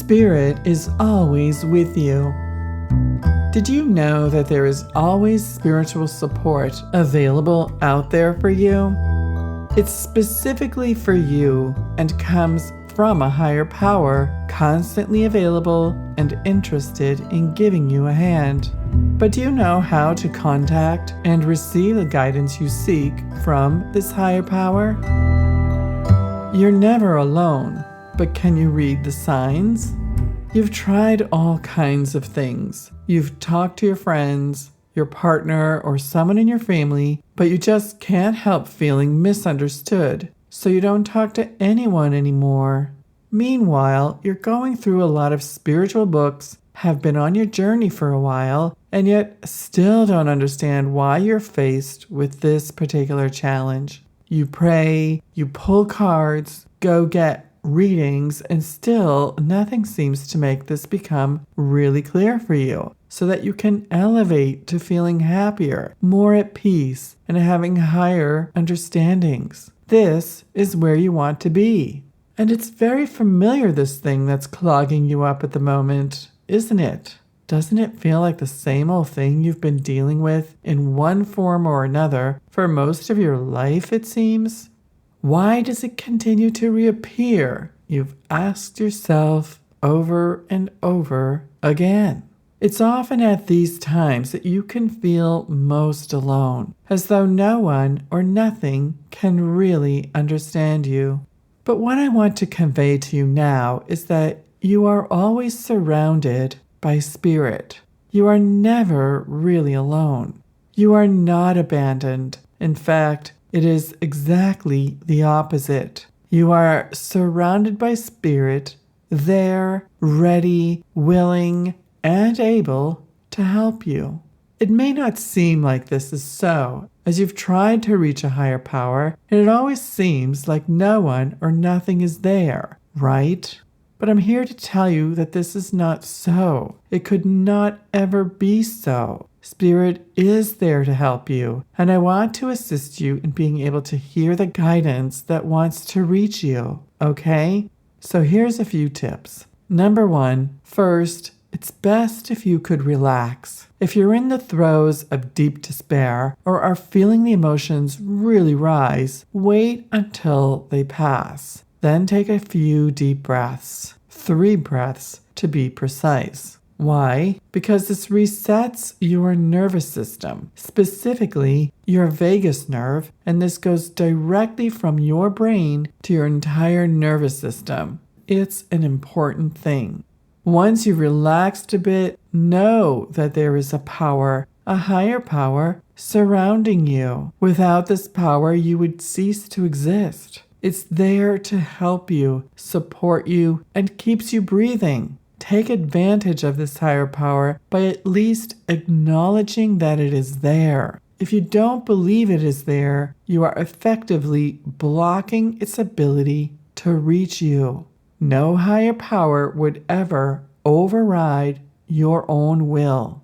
Spirit is always with you. Did you know that there is always spiritual support available out there for you? It's specifically for you and comes from a higher power, constantly available and interested in giving you a hand. But do you know how to contact and receive the guidance you seek from this higher power? You're never alone, but can you read the signs? You've tried all kinds of things. You've talked to your friends, your partner, or someone in your family, but you just can't help feeling misunderstood, so you don't talk to anyone anymore. Meanwhile, you're going through a lot of spiritual books, have been on your journey for a while, and yet still don't understand why you're faced with this particular challenge. You pray, you pull cards, go get readings, and still nothing seems to make this become really clear for you, so that you can elevate to feeling happier, more at peace, and having higher understandings. This is where you want to be. And it's very familiar, this thing that's clogging you up at the moment, isn't it? Doesn't it feel like the same old thing you've been dealing with in one form or another for most of your life, it seems? Why does it continue to reappear? You've asked yourself over and over again. It's often at these times that you can feel most alone, as though no one or nothing can really understand you. But what I want to convey to you now is that you are always surrounded by Spirit. You are never really alone. You are not abandoned. In fact, it is exactly the opposite. You are surrounded by Spirit, there, ready, willing, and able to help you. It may not seem like this is so, as you've tried to reach a higher power, and it always seems like no one or nothing is there, right? But I'm here to tell you that this is not so. It could not ever be so. Spirit is there to help you, and I want to assist you in being able to hear the guidance that wants to reach you, okay? So here's a few tips. Number 1, first, it's best if you could relax. If you're in the throes of deep despair or are feeling the emotions really rise, wait until they pass. Then take a few deep breaths, 3 breaths to be precise. Why? Because this resets your nervous system, specifically your vagus nerve, and this goes directly from your brain to your entire nervous system. It's an important thing. Once you've relaxed a bit, know that there is a power, a higher power, surrounding you. Without this power, you would cease to exist. It's there to help you, support you, and keeps you breathing. Take advantage of this higher power by at least acknowledging that it is there. If you don't believe it is there, you are effectively blocking its ability to reach you. No higher power would ever override your own will.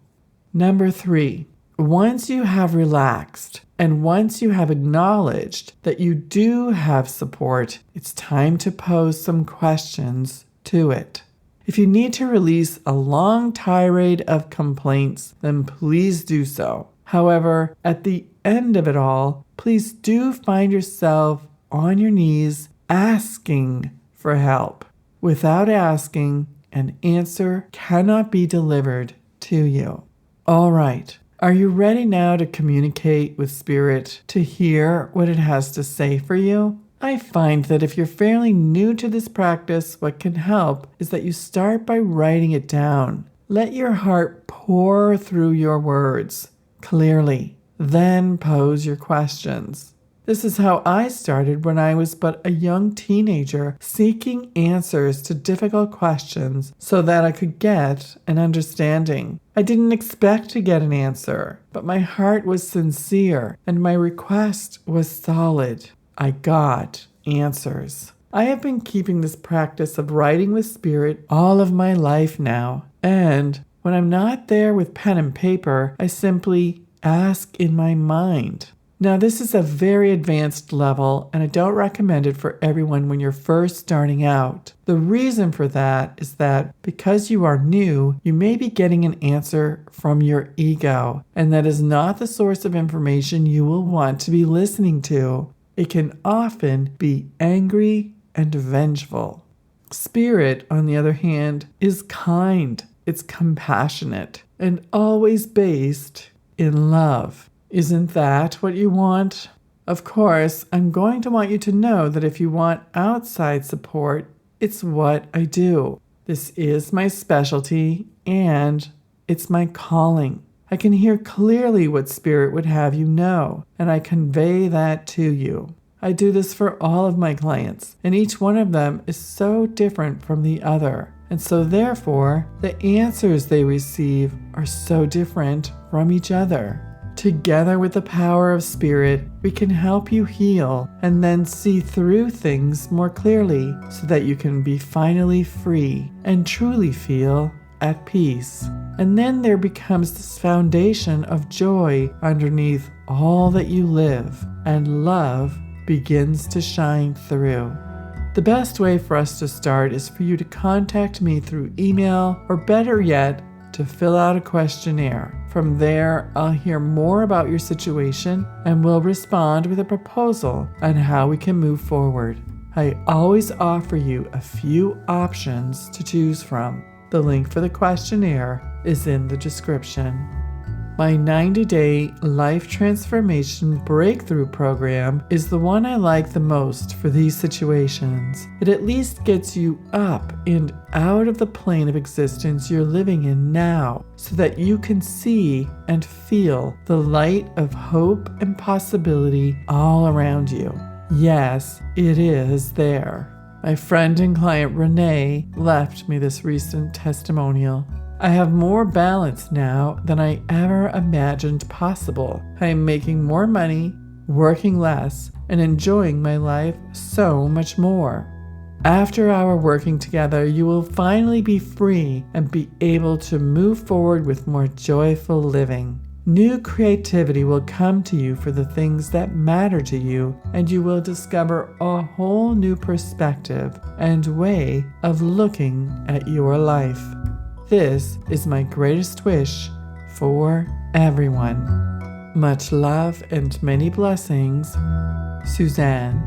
Number 3, once you have relaxed and once you have acknowledged that you do have support, it's time to pose some questions to it. If you need to release a long tirade of complaints, then please do so. However, at the end of it all, please do find yourself on your knees asking for help. Without asking, an answer cannot be delivered to you. All right, are you ready now to communicate with Spirit to hear what it has to say for you? I find that if you're fairly new to this practice, what can help is that you start by writing it down. Let your heart pour through your words clearly. Then pose your questions. This is how I started when I was but a young teenager, seeking answers to difficult questions so that I could get an understanding. I didn't expect to get an answer, but my heart was sincere and my request was solid. I got answers. I have been keeping this practice of writing with Spirit all of my life now, and when I'm not there with pen and paper, I simply ask in my mind. Now, this is a very advanced level, and I don't recommend it for everyone when you're first starting out. The reason for that is that because you are new, you may be getting an answer from your ego, and that is not the source of information you will want to be listening to. It can often be angry and vengeful. Spirit, on the other hand, is kind, it's compassionate, and always based in love. Isn't that what you want? Of course, I'm going to want you to know that if you want outside support, it's what I do. This is my specialty, and it's my calling. I can hear clearly what Spirit would have you know, and I convey that to you. I do this for all of my clients, and each one of them is so different from the other. And so therefore, the answers they receive are so different from each other. Together with the power of Spirit, we can help you heal and then see through things more clearly so that you can be finally free and truly feel at peace. And then there becomes this foundation of joy underneath all that you live, and love begins to shine through. The best way for us to start is for you to contact me through email, or better yet, to fill out a questionnaire. From there, I'll hear more about your situation and will respond with a proposal on how we can move forward. I always offer you a few options to choose from. The link for the questionnaire is in the description. My 90-day life transformation breakthrough program is the one I like the most for these situations. It at least gets you up and out of the plane of existence you're living in now, so that you can see and feel the light of hope and possibility all around you. Yes, it is there. My friend and client Renee left me this recent testimonial. I have more balance now than I ever imagined possible. I am making more money, working less, and enjoying my life so much more. After our working together, you will finally be free and be able to move forward with more joyful living. New creativity will come to you for the things that matter to you, and you will discover a whole new perspective and way of looking at your life. This is my greatest wish for everyone. Much love and many blessings, Suzanne.